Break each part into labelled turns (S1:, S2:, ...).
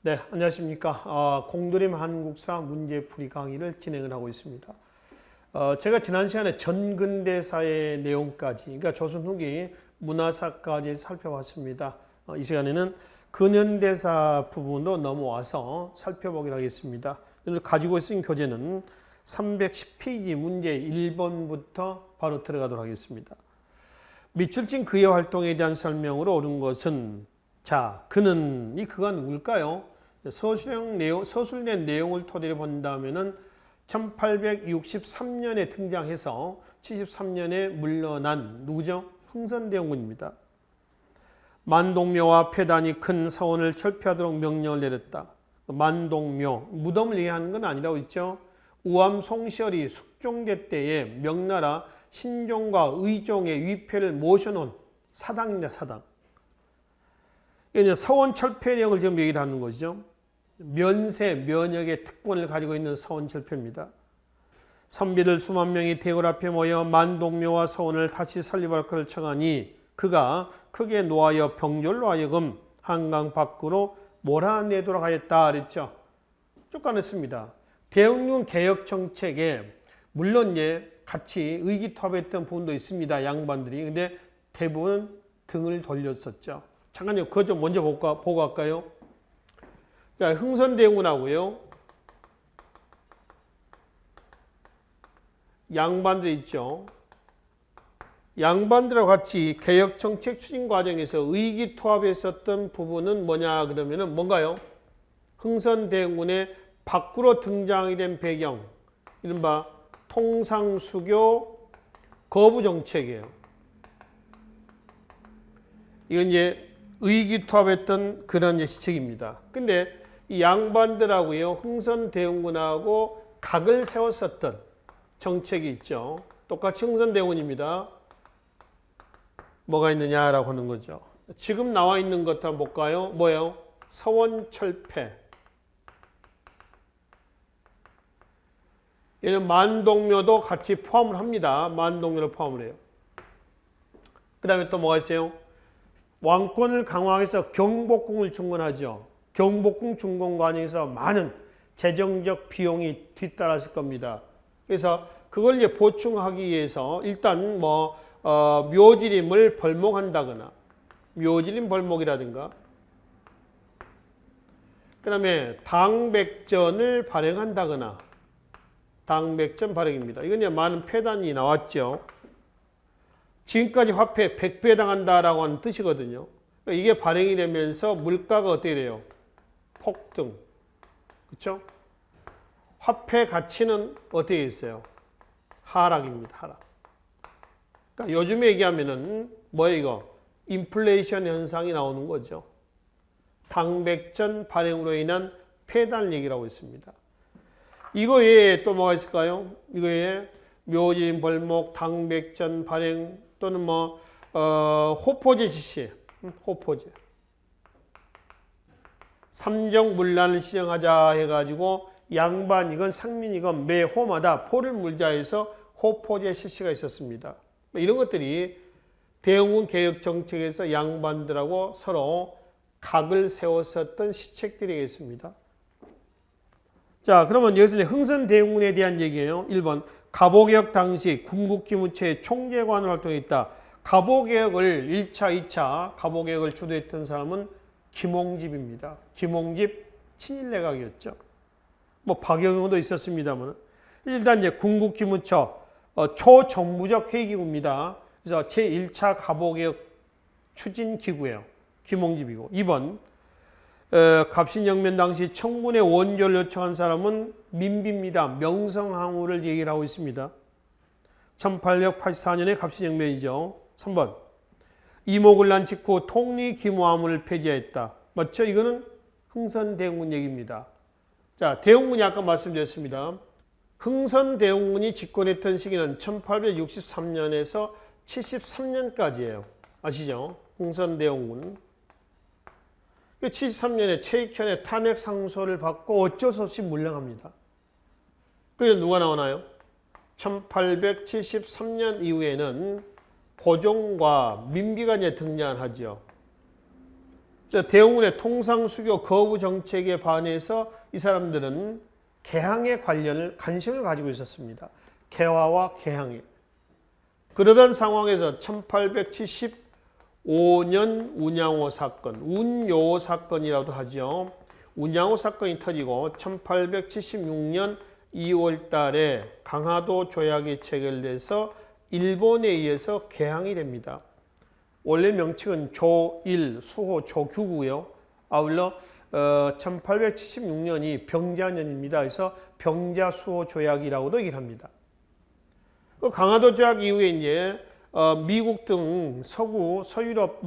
S1: 네, 안녕하십니까. 공드림 한국사 문제풀이 강의를 진행을 하고 있습니다. 제가 지난 시간에 전근대사의 내용까지, 그러니까 조선 후기 문화사까지 살펴봤습니다. 이 시간에는 근현대사 부분으로 넘어와서 살펴보기로 하겠습니다. 오늘 가지고 있는 교재는 310페이지 문제 1번부터 바로 들어가도록 하겠습니다. 밑줄진 그의 활동에 대한 설명으로 옳은 것은, 자, 그가 누굴까요? 서술된 내용을 토대로 본다면은 1863년에 등장해서 73년에 물러난 누구죠? 흥선대원군입니다. 만동묘와 폐단이 큰 서원을 철폐하도록 명령을 내렸다. 만동묘, 무덤을 얘기하는 건 아니라고 했죠. 우암 송시열이 숙종대 때에 명나라 신종과 의종의 위패를 모셔놓은 사당입니다. 사당. 이제 서원 철폐령을 지금 얘기를 하는 것이죠. 면세, 면역의 특권을 가지고 있는 서원 철폐입니다. 선비들 수만 명이 대궐 앞에 모여 만동묘와 서원을 다시 설립할 것을 청하니 그가 크게 노하여 병졸로 하여금 한강 밖으로 몰아내도록 하였다 그랬죠. 쭉 가냈습니다. 대응군 개혁 정책에 물론 같이 의기투합했던 부분도 있습니다. 양반들이. 근데 대부분은 등을 돌렸었죠. 잠깐요. 그거 좀 먼저 보고 갈까요? 자, 흥선대원군하고요. 양반들 있죠. 양반들하고 같이 개혁정책 추진 과정에서 의기투합했었던 부분은 뭐냐 그러면은 뭔가요? 흥선대원군의 밖으로 등장이 된 배경, 이른바 통상수교 거부 정책이에요. 이건 이제 의기투합했던 그런 시책입니다. 근데 이 양반들하고요, 흥선대원군하고 각을 세웠었던 정책이 있죠. 똑같이 흥선대원군입니다. 뭐가 있느냐라고 하는 거죠. 지금 나와 있는 것 한번 볼까요? 뭐예요? 서원철폐. 얘는 만동묘도 같이 포함을 합니다. 만동묘를 포함을 해요. 그 다음에 또 뭐가 있어요? 왕권을 강화해서 경복궁을 중건하죠. 경복궁 중건 과정에서 많은 재정적 비용이 뒤따랐을 겁니다. 그래서 그걸 이제 보충하기 위해서 일단 묘지림을 벌목한다거나, 묘지림 벌목이라든가, 그 다음에 당백전을 발행한다거나, 당백전 발행입니다. 이건 이제 많은 폐단이 나왔죠. 지금까지 화폐 100배 당한다라고 하는 뜻이거든요. 그러니까 이게 발행이 되면서 물가가 어떻게 돼요? 폭등. 그렇죠? 화폐 가치는 어떻게 있어요? 하락입니다. 하락. 그러니까 요즘에 얘기하면은 뭐예요 이거? 인플레이션 현상이 나오는 거죠. 당백전 발행으로 인한 폐단 얘기라고 있습니다. 이거 외에 또 뭐가 있을까요? 이거 외에 묘지림 벌목, 당백전 발행 또는 호포제 지시, 호포제. 삼정문란을 시정하자 해가지고 양반 이건 상민이건 매 호마다 포를 물자 해서 호포제 실시가 있었습니다. 이런 것들이 대응군 개혁 정책에서 양반들하고 서로 각을 세웠었던 시책들이겠습니다. 자, 그러면 여기서 흥선대원군에 대한 얘기예요. 1번, 갑오개혁 당시 군국기무처의 총재관으로 활동했다. 갑오개혁을 1차, 2차 갑오개혁을 주도했던 사람은 김홍집입니다. 김홍집 친일내각이었죠. 박영영도 있었습니다만 일단 이제 군국기무처 초정부적 회의기구입니다. 그래서 제1차 갑오개혁 추진기구예요. 김홍집이고. 2번, 갑신혁명 당시 청군의 원조를 요청한 사람은 민비입니다. 명성황후를 얘기를 하고 있습니다. 1884년에 갑신혁명이죠. 3번, 이모군란 직후 통리기무화문을 폐지했다. 맞죠? 이거는 흥선대원군 얘기입니다. 자, 대원군이 아까 말씀드렸습니다. 흥선대원군이 집권했던 시기는 1863년에서 73년까지예요. 아시죠? 흥선대원군. 73년에 최익현의 탄핵 상소를 받고 어쩔 수 없이 물러갑니다. 그래서 누가 나오나요? 1873년 이후에는 고종과 민비가 이제 등장하죠. 대웅군의 통상수교 거부 정책에 반해서 이 사람들은 개항에 관심을 가지고 있었습니다. 개화와 개항에. 그러던 상황에서 1875년 운양호 사건, 운요 사건이라고도 하죠. 운양호 사건이 터지고 1876년 2월 달에 강화도 조약이 체결돼서 일본에 의해서 개항이 됩니다. 원래 명칭은 조1 수호 조규고요. 아울러 1876년이 병자년입니다. 그래서 병자수호 조약이라고도 얘기를 합니다. 그 강화도 조약 이후에 이제 미국 등 서유럽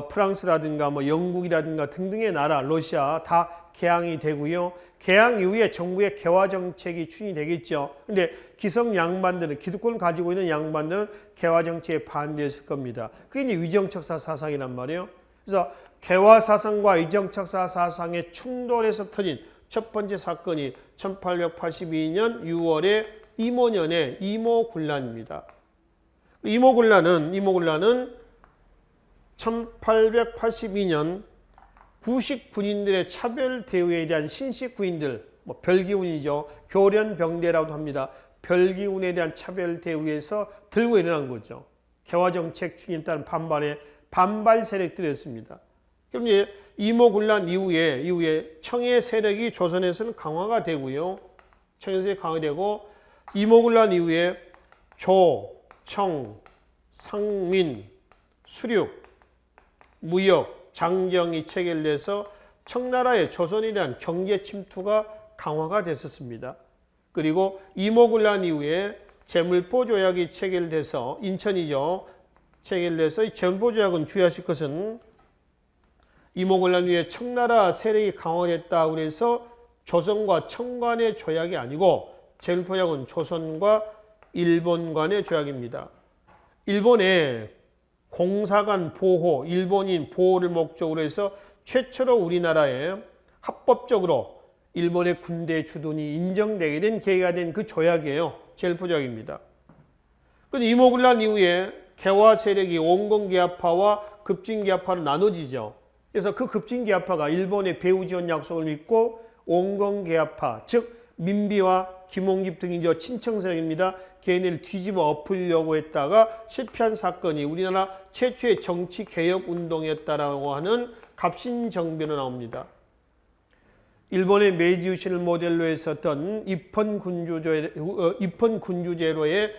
S1: 프랑스라든가 영국이라든가 등등의 나라, 러시아 다 개항이 되고요. 개항 이후에 정부의 개화 정책이 추진이 되겠죠. 근데 기성 양반들은, 기득권을 가지고 있는 양반들은 개화 정책에 반대했을 겁니다. 그게 이제 위정척사 사상이란 말이에요. 그래서 개화 사상과 위정척사 사상의 충돌에서 터진 첫 번째 사건이 1882년 6월에 이모년의 이모군란입니다. 이모군란은 1882년 부식 군인들의 차별 대우에 대한 신식 군인들, 별기운이죠. 교련병대라고도 합니다. 별기운에 대한 차별 대우에서 들고 일어난 거죠. 개화 정책 추진에 따른 반발 세력들이었습니다. 그럼 이제 이모군란 이후에 청해 세력이 조선에서는 강화가 되고요. 청해 세력이 강화되고 이모군란 이후에 조, 청, 상민, 수륙, 무역, 장정이 체결돼서 청나라의 체조선에 대한 경제 침투가 강화가 됐었습니다. 그리고 이모군란 이후에 제물포 조약이 체결돼서 인천이죠. 체결돼서 이 제물포 조약은 주의하실 것은 이모군란 이후에 청나라 세력이 강화됐다고 해서 조선과 청 간의 조약이 아니고 제물포 조약은 조선과 일본 간의 조약입니다. 일본의 공사관 보호, 일본인 보호를 목적으로 해서 최초로 우리나라에 합법적으로 일본의 군대 주둔이 인정되게 된 계기가 된 그 조약이에요. 제물포 조약입니다. 그런데 이모군란 이후에 개화 세력이 온건계합파와 급진계합파로 나눠지죠. 그래서 그 급진계합파가 일본의 배후 지원 약속을 믿고 온건계합파, 즉 민비와 김홍집 등이 친청 세력입니다. 걔네를 뒤집어 엎으려고 했다가 실패한 사건이 우리나라 최초의 정치개혁 운동이었다라고 하는 갑신정변으로 나옵니다. 일본의 메이지유신을 모델로 했었던 입헌군주제로의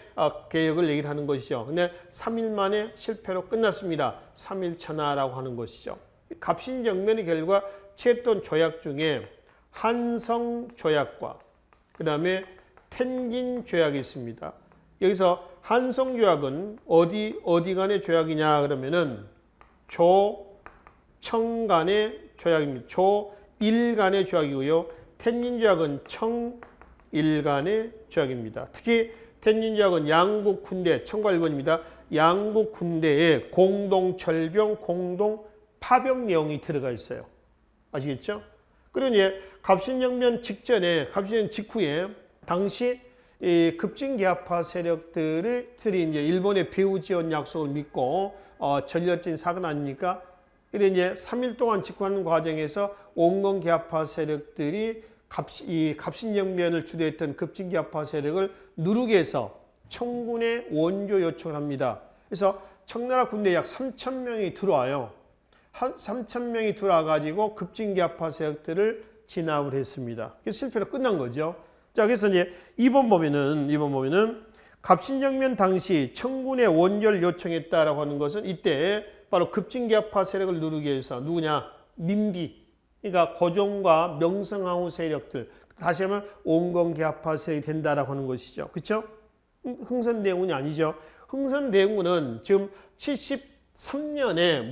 S1: 개혁을 얘기를 하는 것이죠. 근데 3일 만에 실패로 끝났습니다. 3.1천하라고 하는 것이죠. 갑신정변의 결과 취했던 조약 중에 한성조약과 그 다음에 텐긴 조약이 있습니다. 여기서 한성조약은 어디 간의 조약이냐 그러면은 조-청 간의 조약입니다. 조-일 간의 조약이고요. 텐긴 조약은 청-일 간의 조약입니다. 특히 텐긴 조약은 양국 군대, 청과 일본입니다. 양국 군대에 공동 철병, 공동 파병 내용이 들어가 있어요. 아시겠죠? 그러니 갑신정변 직후에 당시 급진계합파 세력들이 이제 일본의 배후 지원 약속을 믿고 전려진 사건 아닙니까? 그런데 이제 3일 동안 집권하는 과정에서 온건계합파 세력들이 갑신정변을 주도했던 급진계합파 세력을 누르게 해서 청군의 원조 요청을 합니다. 그래서 청나라 군대 약 3,000명이 들어와요. 3,000명이 들어와가지고 급진계합파 세력들을 진압을 했습니다. 그래서 실패로 끝난 거죠. 자, 그래서 이제 2번 보면은 갑신정변 당시 청군의 원조를 요청했다라고 하는 것은 이때 바로 급진계합파 세력을 누르기 위해서 누구냐? 민비. 그러니까 고종과 명성황후 세력들. 다시 하면 온건계합파 세력이 된다라고 하는 것이죠. 그렇죠? 흥선대원군이 아니죠. 흥선대원군은 지금 73년에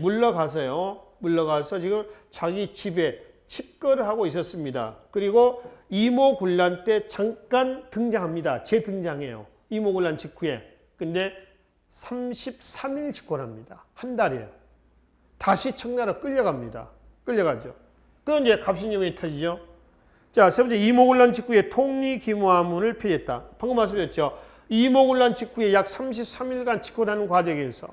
S1: 물러가서 지금 자기 집에 칩거를 하고 있었습니다. 그리고 이모군란 때 잠깐 등장합니다. 재등장해요. 이모군란 직후에. 근데 33일 집권합니다. 한 달이에요. 다시 청나라 끌려가죠. 그럼 이제 갑신정변이 터지죠. 자, 세 번째 이모군란 직후에 통리기무화문을 폐지했다. 방금 말씀드렸죠. 이모군란 직후에 약 33일간 집권하는 과정에서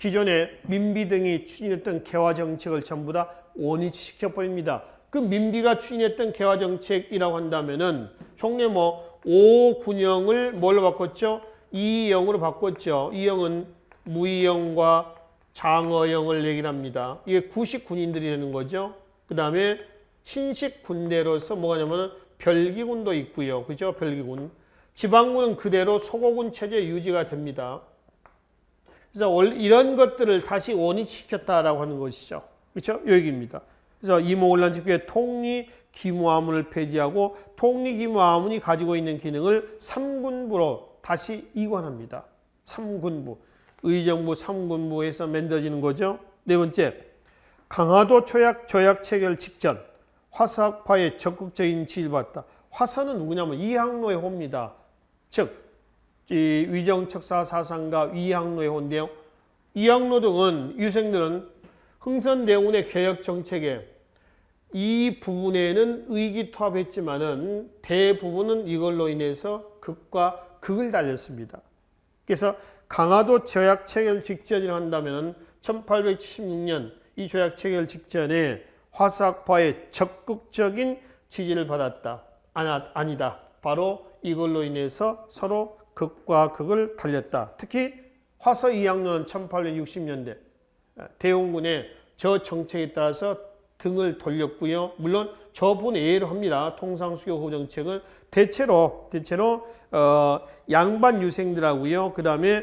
S1: 기존에 민비 등이 추진했던 개화 정책을 전부 다 원위치시켜 버립니다. 그 민비가 추진했던 개화 정책이라고 한다면은 총례 뭐 5군형을 뭘로 바꿨죠? 2형으로 바꿨죠. 2형은 무의형과 장어형을 얘기를 합니다. 이게 구식 군인들이 되는 거죠. 그 다음에 신식 군대로서 뭐가 냐면 별기군도 있고요. 그죠? 별기군. 지방군은 그대로 소고군 체제 유지가 됩니다. 그래서 이런 것들을 다시 원위치시켰다라고 하는 것이죠. 그렇죠? 요 얘기입니다. 그래서 이모곤란 직후에 통리기무화문을 폐지하고 통리기무화문이 가지고 있는 기능을 3군부로 다시 이관합니다. 3군부. 의정부 3군부에서 만들어지는 거죠. 네 번째, 강화도 조약 체결 직전 화사학파에 적극적인 지지를 받았다. 화사는 누구냐면 이항로의 호입니다. 즉 이 위정척사 사상가 이항로의 호인데요. 이항로 등은 유생들은 흥선대원의 개혁 정책에 이 부분에는 의기투합했지만은 대부분은 이걸로 인해서 극과 극을 달렸습니다. 그래서 강화도 조약 체결 직전이라 한다면 1876년 이 조약 체결 직전에 화사학파의 적극적인 지지를 받았다. 아니다. 바로 이걸로 인해서 서로 극과 극을 달렸다. 특히 화서 이항로는 1860년대 대원군의 저 정책에 따라서 등을 돌렸고요. 물론 저 부분 예외로 합니다. 통상수교 호우 정책은 대체로 양반 유생들하고요. 그 다음에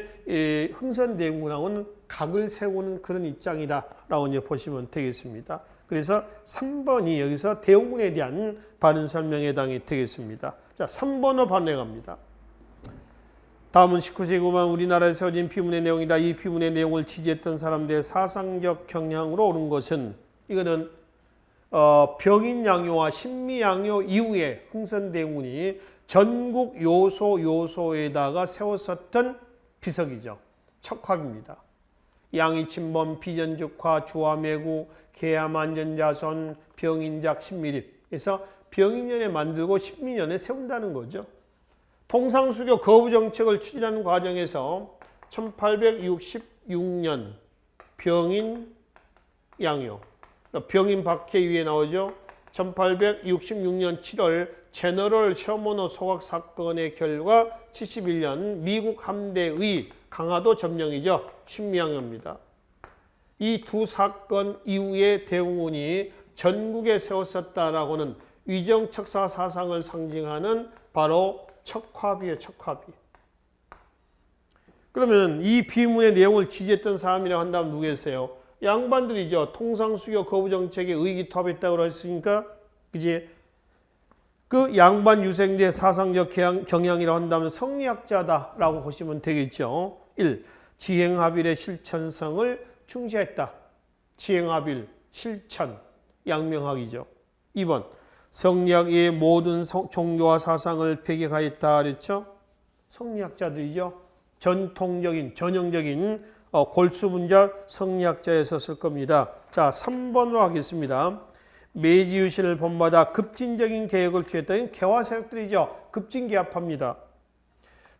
S1: 흥선대원군하고는 각을 세우는 그런 입장이다라고 이제 보시면 되겠습니다. 그래서 3번이 여기서 대원군에 대한 바른 설명에 해당이 되겠습니다. 자, 3번으로 반응합니다. 다음은 19세기 후반 우리나라에 세워진 피문의 내용이다. 이 피문의 내용을 지지했던 사람들의 사상적 경향으로 오른 것은 이거는 병인양요와 신미양요 이후에 흥선대원군이 전국 요소에다가 세웠었던 비석이죠. 척합입니다. 양이침범, 비전죽화, 주화매구, 계암안전자손, 병인작, 신미립. 그래서 병인년에 만들고 신미년에 세운다는 거죠. 통상수교 거부 정책을 추진하는 과정에서 1866년 병인 양요, 병인 박해 위에 나오죠. 1866년 7월 제너럴 셔머너 소각 사건의 결과 71년 미국 함대의 강화도 점령이죠. 신미양요입니다. 이 두 사건 이후에 대원군이 전국에 세웠었다라고는 위정척사 사상을 상징하는 바로 척화비예요. 척화비. 그러면 이 비문의 내용을 지지했던 사람이라고 한다면 누구겠어요? 양반들이죠. 통상수교 거부 정책에 의기투합했다고 했으니까, 그지? 그 양반 유생대 사상적 경향이라고 한다면 성리학자다라고 보시면 되겠죠. 1. 지행합일의 실천성을 충시했다. 지행합일, 실천, 양명학이죠. 2번. 성리학의 모든 종교와 사상을 배격하였다 그랬죠. 성리학자들이죠. 전형적인 골수분자 성리학자였었을 겁니다. 자, 3번으로 하겠습니다. 메이지 유신을 본받아 급진적인 개혁을 취했던 개화 세력들이죠. 급진개합합니다.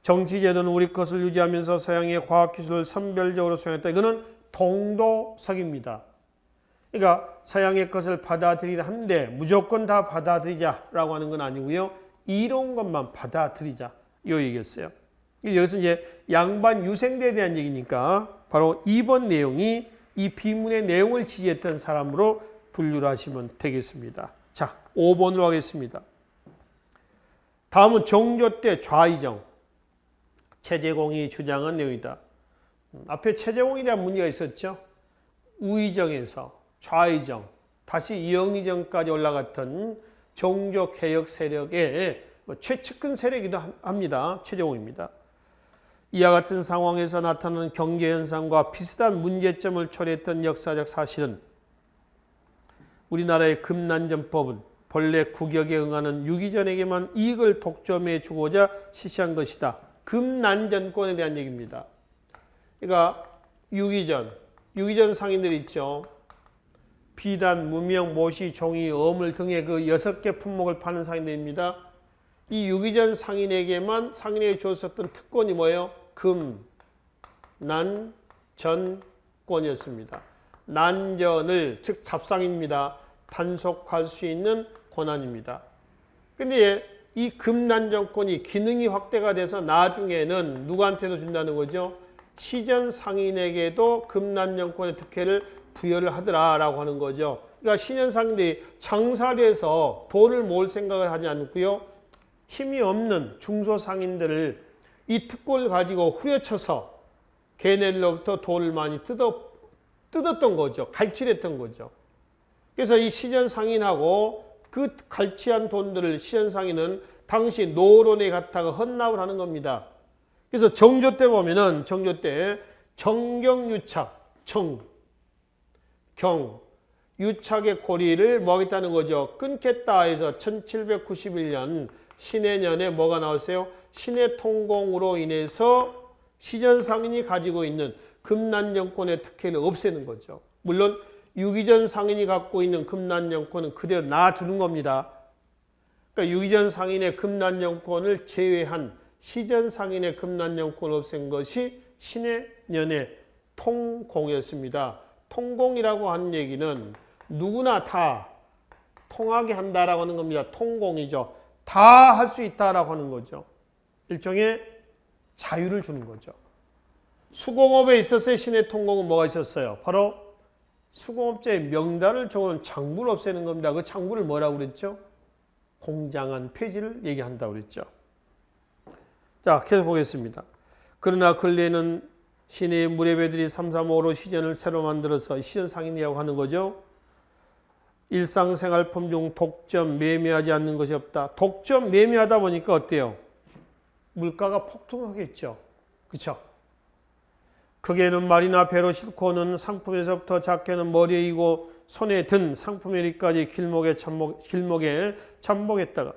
S1: 정치제도는 우리 것을 유지하면서 서양의 과학기술을 선별적으로 수용했다. 이거는 동도석입니다. 그러니까 서양의 것을 받아들이려 하는데 무조건 다 받아들이자라고 하는 건 아니고요. 이런 것만 받아들이자. 이 얘기였어요. 여기서 이제 양반 유생대에 대한 얘기니까 바로 2번 내용이 이 비문의 내용을 지지했던 사람으로 분류를 하시면 되겠습니다. 자, 5번으로 하겠습니다. 다음은 종조 때 좌의정. 최재공이 주장한 내용이다. 앞에 최재공에 대한 문제가 있었죠. 우의정에서 좌의정, 다시 영의정까지 올라갔던 종조 개혁 세력의 최측근 세력이기도 합니다. 최재공입니다. 이와 같은 상황에서 나타나는 경제현상과 비슷한 문제점을 초래했던 역사적 사실은 우리나라의 금난전법은 본래 국역에 응하는 유기전에게만 이익을 독점해 주고자 실시한 것이다. 금난전권에 대한 얘기입니다. 그러니까 유기전 상인들 있죠. 비단, 무명, 모시, 종이, 어물 등의 그 6개 품목을 파는 상인들입니다. 이 유기전 상인에게 주었었던 특권이 뭐예요? 금, 난, 전, 특권이었습니다. 난전을, 즉 잡상입니다. 단속할 수 있는 권한입니다. 근데 이 금난정권이 기능이 확대가 돼서 나중에는 누구한테도 준다는 거죠? 시전 상인에게도 금난정권의 특혜를 부여를 하더라라고 하는 거죠. 그러니까 시전 상인들이 장사를 해서 돈을 모을 생각을 하지 않고요. 힘이 없는 중소상인들을 이 특권을 가지고 후려쳐서 걔네들로부터 돈을 많이 뜯었던 거죠. 갈취했던 거죠. 그래서 이 시전 상인하고 그 갈취한 돈들을 시전 상인은 당시 노론에 갖다가 헌납을 하는 겁니다. 그래서 정조 때 보면은 정조 때 정경유착, 유착의 고리를 뭐 하겠다는 거죠? 끊겠다 해서 1791년 신해년에 뭐가 나왔어요? 신해통공으로 인해서 시전 상인이 가지고 있는 금난정권의 특혜를 없애는 거죠. 물론 유기전 상인이 갖고 있는 금난정권은 그대로 놔두는 겁니다. 그러니까 유기전 상인의 금난정권을 제외한 시전 상인의 금난정권을 없앤 것이 신해년의 통공이었습니다. 통공이라고 하는 얘기는 누구나 다 통하게 한다라고 하는 겁니다. 통공이죠. 다 할 수 있다라고 하는 거죠. 일종의 자유를 주는 거죠. 수공업에 있었어요. 신해통공은 뭐가 있었어요? 바로 수공업자의 명단을 적어놓은 장부를 없애는 겁니다. 그 장부를 뭐라고 그랬죠? 공장안 폐지를 얘기한다고 그랬죠. 자, 계속 보겠습니다. 그러나 근래에는 시내의 무례배들이 삼삼오오로 시전을 새로 만들어서 시전 상인이라고 하는 거죠. 일상생활품 중 독점, 매매하지 않는 것이 없다. 독점, 매매하다 보니까 어때요? 물가가 폭등하겠죠. 그렇죠? 크게는 말이나 배로 싣고 오는 상품에서부터 작게는 머리에 이고 손에 든 상품에리까지 길목에 참복했다가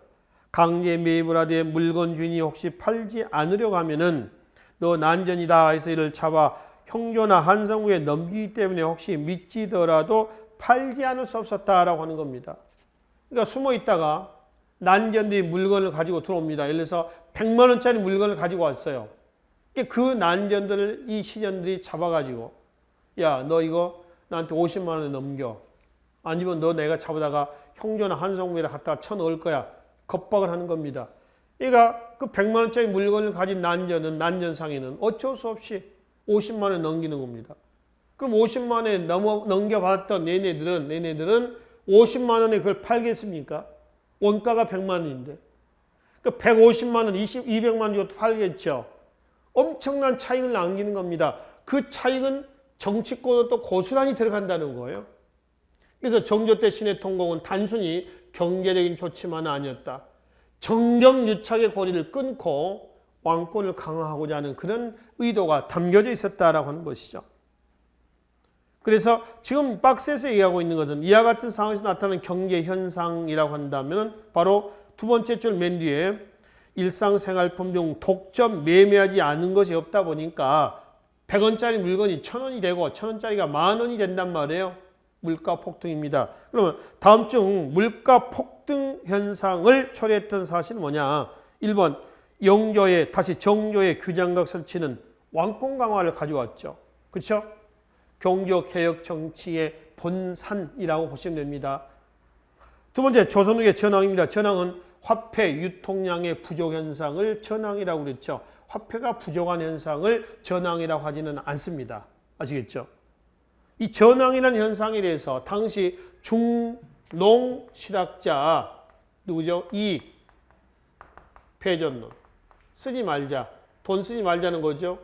S1: 강제 매입을 하되 물건 주인이 혹시 팔지 않으려고 하면은 너 난전이다 해서 이를 잡아 형조나 한성부에 넘기기 때문에 혹시 미치더라도 팔지 않을 수 없었다라고 하는 겁니다. 그러니까 숨어 있다가 난전들이 물건을 가지고 들어옵니다. 예를 들어서 100만 원짜리 물건을 가지고 왔어요. 그 난전들을 이 시전들이 잡아가지고 야, 너 이거 나한테 50만 원에 넘겨. 아니면 너 내가 잡아다가 형조나 한성부에다 갖다가 쳐넣을 거야. 겁박을 하는 겁니다. 그러니까 그 100만 원짜리 물건을 가진 난전상인은 어쩔 수 없이 50만 원에 넘기는 겁니다. 그럼 50만 원에 넘겨받았던 얘네들은 50만 원에 그걸 팔겠습니까? 원가가 100만 원인데. 그 150만 원, 200만 원 정도 팔겠죠. 엄청난 차익을 남기는 겁니다. 그 차익은 정치권으로 또 고스란히 들어간다는 거예요. 그래서 정조 때 신해통공은 단순히 경제적인 조치만 아니었다. 정경유착의 고리를 끊고 왕권을 강화하고자 하는 그런 의도가 담겨져 있었다라고 하는 것이죠. 그래서 지금 박스에서 얘기하고 있는 것은 이와 같은 상황에서 나타나는 경제 현상이라고 한다면 바로 두 번째 줄 맨 뒤에 일상생활품 중 독점 매매하지 않은 것이 없다 보니까 100원짜리 물건이 1000원이 되고 1000원짜리가 10,000원이 된단 말이에요. 물가 폭등입니다. 그러면 다음 중 물가 폭등 현상을 초래했던 사실은 뭐냐? 1번 영조의 다시 정조의 규장각 설치는 왕권 강화를 가져왔죠. 그렇죠? 경조 개혁 정치의 본산이라고 보시면 됩니다. 두 번째 조선후의 전황입니다. 전황은 화폐 유통량의 부족 현상을 전황이라고 그랬죠. 화폐가 부족한 현상을 전황이라고 하지는 않습니다. 아시겠죠? 이 전황이라는 현상에 대해서 당시 중농실학자 누구죠? 이익, 패전론 쓰지 말자, 돈 쓰지 말자는 거죠.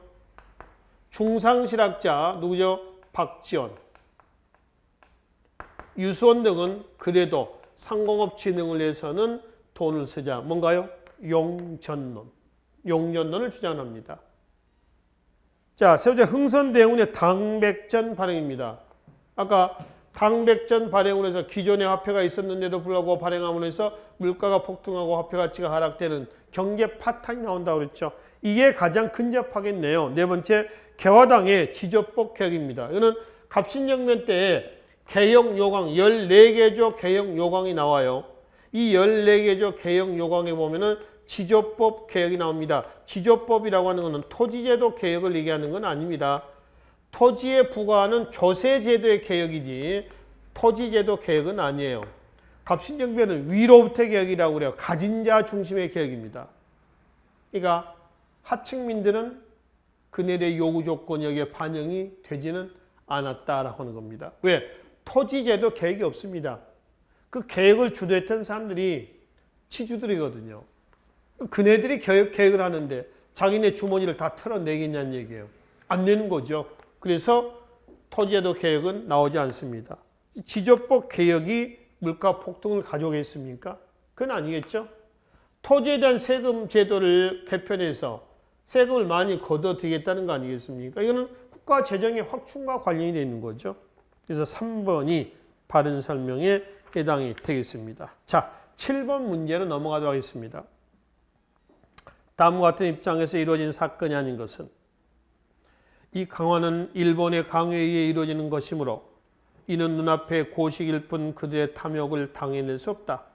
S1: 중상실학자 누구죠? 박지원, 유수원 등은 그래도 상공업 진흥을 위해서는 돈을 쓰자. 뭔가요? 용전론을 주장합니다. 자, 세 번째 흥선대원의 당백전 발행입니다. 아까 당백전 발행을 해서 기존의 화폐가 있었는데도 불구하고 발행함으로 해서 물가가 폭등하고 화폐 가치가 하락되는 경제 파탄이 나온다고 그랬죠. 이게 가장 근접하겠네요. 네 번째 개화당의 지조법 개혁입니다. 이거는 갑신정변 때 개혁 요강 14개조 개혁 요강이 나와요. 이 14개조 개혁 요강에 보면은 지조법 개혁이 나옵니다. 지조법이라고 하는 것은 토지제도 개혁을 얘기하는 건 아닙니다. 토지에 부과하는 조세제도의 개혁이지 토지제도 개혁은 아니에요. 갑신정변은 위로부터의 개혁이라고 그래요. 가진 자 중심의 개혁입니다. 그러니까 하층민들은 그네들의 요구 조건 여기에 반영이 되지는 않았다라고 하는 겁니다. 왜? 토지제도 개혁이 없습니다. 그 개혁을 주도했던 사람들이 치주들이거든요. 그네들이 개혁을 하는데 자기네 주머니를 다 털어내겠냐는 얘기예요. 안 내는 거죠. 그래서 토지제도 개혁은 나오지 않습니다. 지조법 개혁이 물가 폭등을 가져오겠습니까? 그건 아니겠죠. 토지에 대한 세금 제도를 개편해서 세금을 많이 걷어들이겠다는 거 아니겠습니까? 이거는 국가 재정의 확충과 관련이 되는 거죠. 그래서 3번이 바른 설명에 해당이 되겠습니다. 자, 7번 문제로 넘어가도록 하겠습니다. 다음과 같은 입장에서 이루어진 사건이 아닌 것은 이 강화는 일본의 강요에 의해 이루어지는 것이므로 이는 눈앞의 고식일 뿐 그들의 탐욕을 당해낼 수 없다.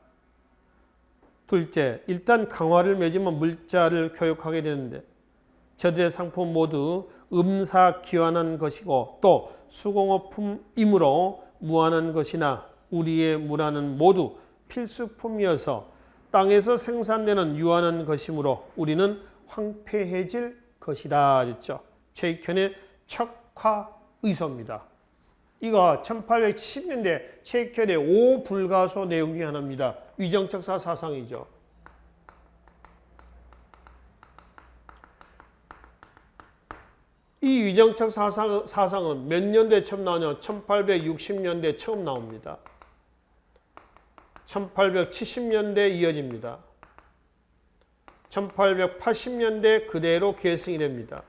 S1: 둘째, 일단 강화를 맺으면 물자를 교육하게 되는데 저들의 상품 모두 음사기환한 것이고 또 수공업품이므로 무한한 것이나 우리의 문화는 모두 필수품이어서 땅에서 생산되는 유한한 것이므로 우리는 황폐해질 것이다 그랬죠. 최익현의 척화의소입니다. 이거 1870년대 최익현의 5불가소 내용 중에 하나입니다. 위정척사 사상이죠. 이 위정척 사상은 몇 년대에 처음 나오냐? 1860년대에 처음 나옵니다. 1870년대에 이어집니다. 1880년대 그대로 계승이 됩니다.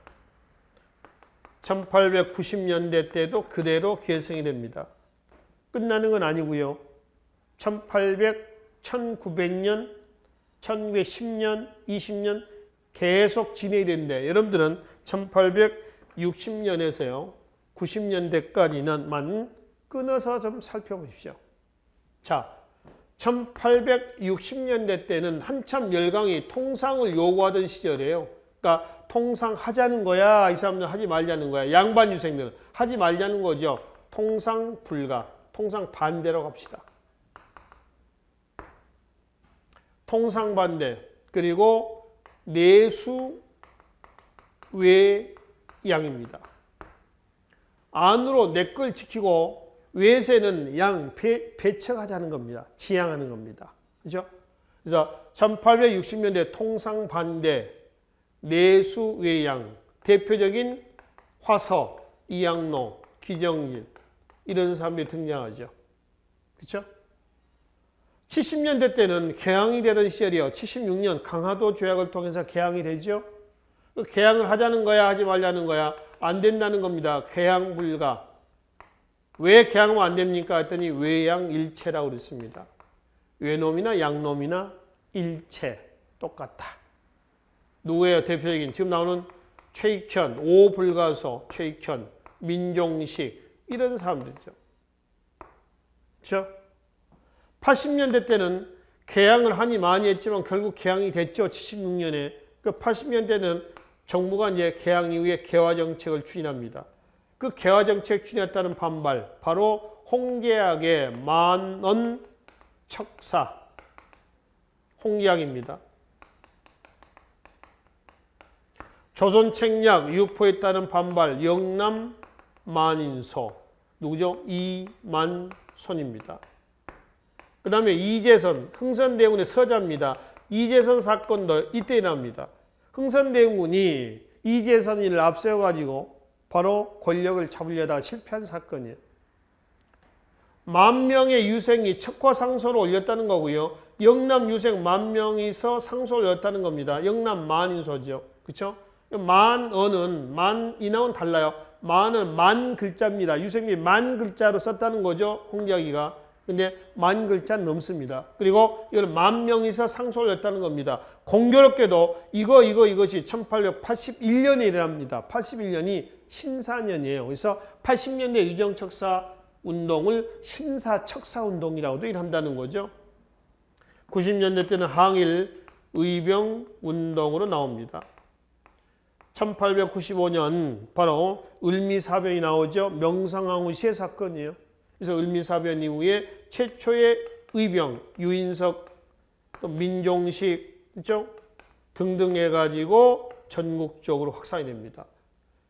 S1: 1890년대 때도 그대로 계승이 됩니다. 끝나는 건 아니고요. 1900년, 1910년, 20년 계속 진행이 되는데 여러분들은 1860년에서요. 90년대까지는만 끊어서 좀 살펴보십시오. 자, 1860년대 때는 한참 열강이 통상을 요구하던 시절이에요. 그러니까 통상 하자는 거야, 이 사람들은 하지 말자는 거야. 양반 유생들은 하지 말자는 거죠. 통상 불가, 통상 반대로 갑시다. 통상 반대, 그리고 내수 외양입니다. 안으로 내 걸 지키고 외세는 양 배척하자는 겁니다. 지향하는 겁니다. 그죠? 그래서 1860년대 통상 반대, 내수 외양, 대표적인 화서, 이양로, 기정진 이런 사람들이 등장하죠. 그렇죠? 70년대 때는 개항이 되던 시절이요. 76년 강화도 조약을 통해서 개항이 되죠. 개항을 하자는 거야, 하지 말자는 거야? 안 된다는 겁니다. 개항 불가. 왜 개항하면 안 됩니까? 했더니 외양일체라고 그랬습니다. 외놈이나 양놈이나 일체 똑같다. 누구예요? 대표적인 지금 나오는 최익현, 오불가소, 최익현, 민종식 이런 사람들이죠. 그렇죠? 80년대 때는 개항을 하니 많이 했지만 결국 개항이 됐죠. 76년에. 그 80년대는 정부가 이제 개항 이후에 개화정책을 추진합니다. 그 개화정책 추진했다는 반발, 바로 홍계학의 만언 척사, 홍계학입니다. 조선책략 유포에 따른 반발, 영남 만인소, 누구죠? 이만손입니다. 그 다음에 이재선, 흥선대원의 서자입니다. 이재선 사건도 이때 납니다. 흥선대원군이 이재선을 앞세워가지고 바로 권력을 잡으려다 실패한 사건이에요. 10,000명의 유생이 척화상소를 올렸다는 거고요. 영남 유생 10,000명이서 상소를 올렸다는 겁니다. 영남 만인소죠. 그렇죠? 만어는 만인하고는 달라요. 만은 만 글자입니다. 유생이 만 글자로 썼다는 거죠. 홍계학이가. 근데 만 글자 넘습니다. 그리고 이걸 10,000명이서 상소를 했다는 겁니다. 공교롭게도 이것이 1881년에 일어납니다. 81년이 신사년이에요. 그래서 80년대 유정척사 운동을 신사척사 운동이라고도 한다는 거죠. 90년대 때는 항일 의병 운동으로 나옵니다. 1895년 바로 을미사변이 나오죠. 명성황후 시의 사건이에요. 그래서 을미사변 이후에 최초의 의병, 유인석, 또 민종식, 그렇죠? 등등 해가지고 전국적으로 확산이 됩니다.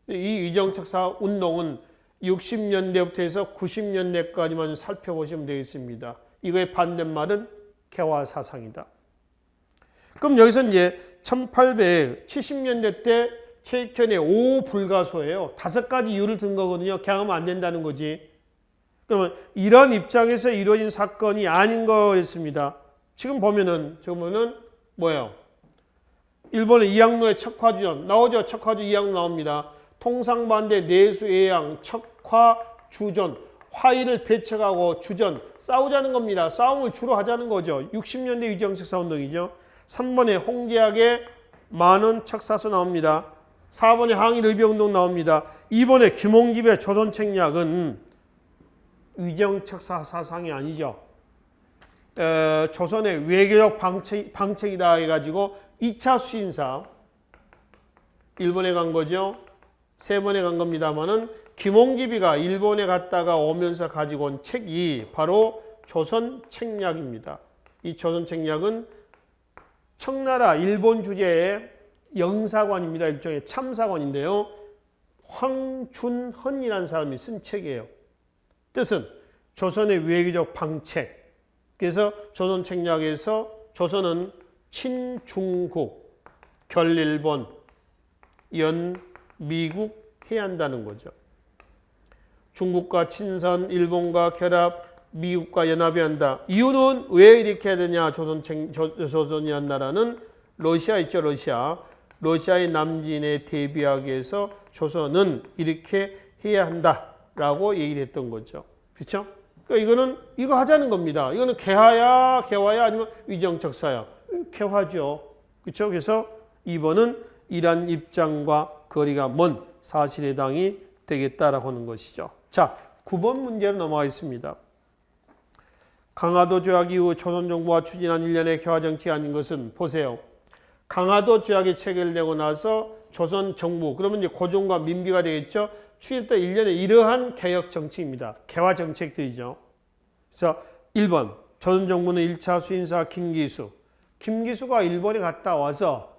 S1: 이 위정척사 운동은 60년대부터 해서 90년대까지만 살펴보시면 되겠습니다. 이거의 반대말은 개화사상이다. 그럼 여기서 이제 1870년대 때 최익현의 5불가소예요. 5가지 이유를 든 거거든요. 개항하면 안 된다는 거지. 그러면 이런 입장에서 이루어진 사건이 아닌 거였습니다. 지금 보면은 뭐예요? 일본의 이항로의 척화주전 나오죠. 척화주 이항로 나옵니다. 통상반대 내수예양 척화주전 화의를 배척하고 주전 싸우자는 겁니다. 싸움을 주로 하자는 거죠. 60년대 위정척사 운동이죠. 3번에 홍제학의 만원 척사서 나옵니다. 4번에 항일 의병운동 나옵니다. 2번에 김홍집의 조선책략은 위정척사 사상이 아니죠. 조선의 외교적 방책이다 해가지고 2차 수신사 일본에 간 거죠. 3번에 간 겁니다만은 김홍집이가 일본에 갔다가 오면서 가지고 온 책이 바로 조선책략입니다. 이 조선책략은 청나라 일본 주재의 영사관입니다. 일종의 참사관인데요. 황춘헌이라는 사람이 쓴 책이에요. 뜻은 조선의 외교적 방책. 그래서 조선책략에서 조선은 친중국, 결일본, 연미국 해야 한다는 거죠. 중국과 친선, 일본과 결합, 미국과 연합해야 한다. 이유는 왜 이렇게 해야 되냐? 조선이라는 나라는 러시아 있죠, 러시아. 러시아의 남진에 대비하기 위해서 조선은 이렇게 해야 한다라고 얘기를 했던 거죠. 그렇죠? 그러니까 이거 하자는 겁니다. 이거는 개화야 아니면 위정척사야? 개화죠. 그렇죠? 그래서 2번은 이란 입장과 거리가 먼 사실해당이 되겠다라고 하는 것이죠. 자, 9번 문제로 넘어가겠습니다. 강화도 조약 이후 조선 정부가 추진한 일련의 개화 정책이 아닌 것은 보세요. 강화도 조약이 체결되고 나서 조선 정부, 그러면 이제 고종과 민비가 되겠죠. 추진했던 일련의 이러한 개혁 정책입니다. 개화 정책들이죠. 그래서 1번 조선 정부는 1차 수인사 김기수. 김기수가 일본에 갔다 와서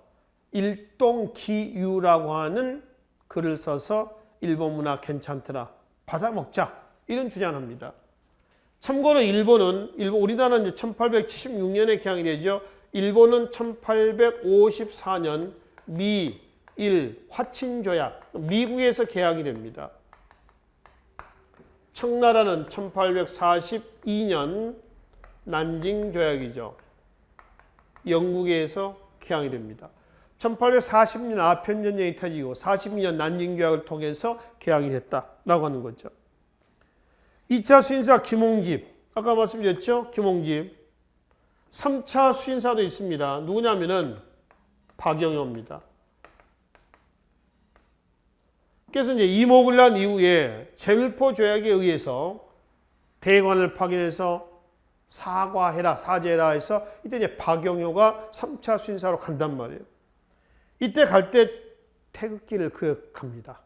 S1: 일동기유라고 하는 글을 써서 일본 문화 괜찮더라. 받아먹자. 이런 주장합니다. 참고로 우리나라는 이제 1876년에 개항이 되죠. 일본은 1854년 미일 화친조약, 미국에서 개항이 됩니다. 청나라는 1842년 난징조약이죠. 영국에서 개항이 됩니다. 1840년 아편전쟁이 터지고 42년 난징조약을 통해서 개항이 됐다라고 하는 거죠. 2차 수인사 김홍집, 아까 말씀드렸죠? 김홍집. 3차 수인사도 있습니다. 누구냐면은 박영효입니다. 그래서 이제 이모군란 이후에 제물포 조약에 의해서 대관을 파견해서 사죄해라 해서 이때 이제 박영효가 3차 수인사로 간단 말이에요. 이때 갈 때 태극기를 그역합니다.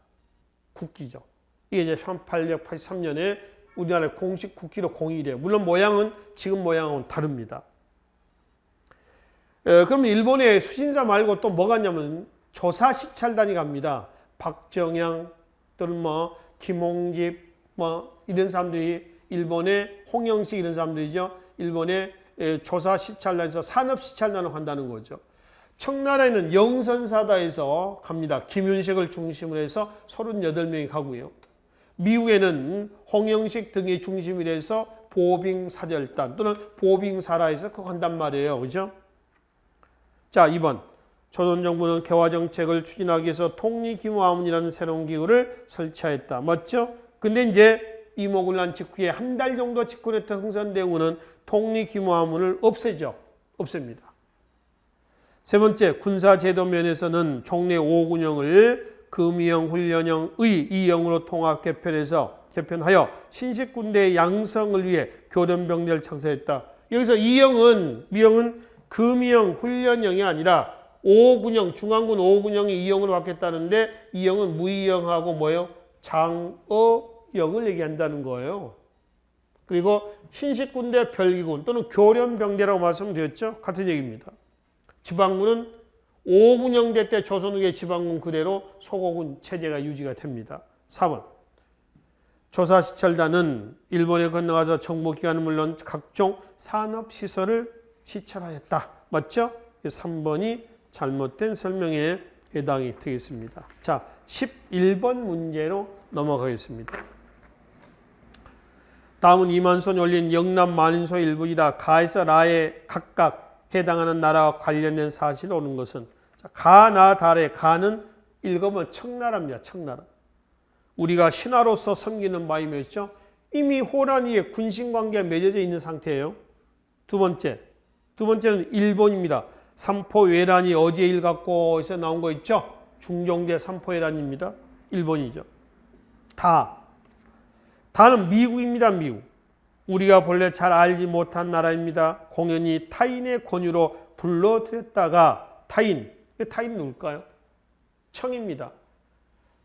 S1: 국기죠. 이게 이제 1883년에 우리나라의 공식 국기도 공일이에요. 물론 모양은 지금 모양은 다릅니다. 그럼 일본의 수신사 말고 또 뭐가 있냐면 조사 시찰단이 갑니다. 박정양 또는 김홍집 이런 사람들이 일본의 홍영식 이런 사람들이죠. 일본의 조사 시찰단에서 산업 시찰단을 한다는 거죠. 청나라에는 영선사다에서 갑니다. 김윤식을 중심으로 해서 38명이 가고요. 미국에는 홍영식 등이 중심이 돼서 보빙사절단 또는 보빙사라에서 그거 한단 말이에요. 그죠? 자, 2번. 조선 정부는 개화 정책을 추진하기 위해서 통리기무화문이라는 새로운 기구를 설치하였다. 맞죠? 근데 이제 이모군란 직후에 한 달 정도 직후에 흥선대원은 통리기무화문을 없앱니다. 세 번째, 군사제도 면에서는 종래 5군형을 금이형, 훈련형, 의, 이형으로 통합 개편하여 신식군대의 양성을 위해 교련병대를 창설했다. 여기서 미형은 금이형, 훈련형이 아니라 오군영, 중앙군 오군영이 이영으로 바뀌었다는데 이영은 무이영하고 뭐예요? 장어영을 얘기한다는 거예요. 그리고 신식군대 별기군 또는 교련병대라고 말씀드렸죠. 같은 얘기입니다. 지방군은 오군영대 때 조선 후기의 지방군 그대로 소고군 체제가 유지가 됩니다. 4번. 조사시찰단은 일본에 건너가서 정보기관은 물론 각종 산업시설을 시찰하였다. 맞죠? 3번이 잘못된 설명에 해당이 되겠습니다. 자, 11번 문제로 넘어가겠습니다. 다음은 이만손이 올린 영남 만인소 일부이다. 가에서 라에 각각 해당하는 나라와 관련된 사실을 오는 것은 가, 나, 달의 가는 읽으면 청나라입니다. 청나라. 우리가 신하로서 섬기는 바임이었죠. 이미 호란 위에 군신관계가 맺어져 있는 상태예요. 두 번째는 일본입니다. 삼포외란이 어제 일 갖고 에서 나온 거 있죠. 중종대 삼포외란입니다. 일본이죠. 다는 미국입니다. 미국. 우리가 본래 잘 알지 못한 나라입니다. 공연히 타인의 권유로 불러들였다가 타인 누굴까요? 청입니다.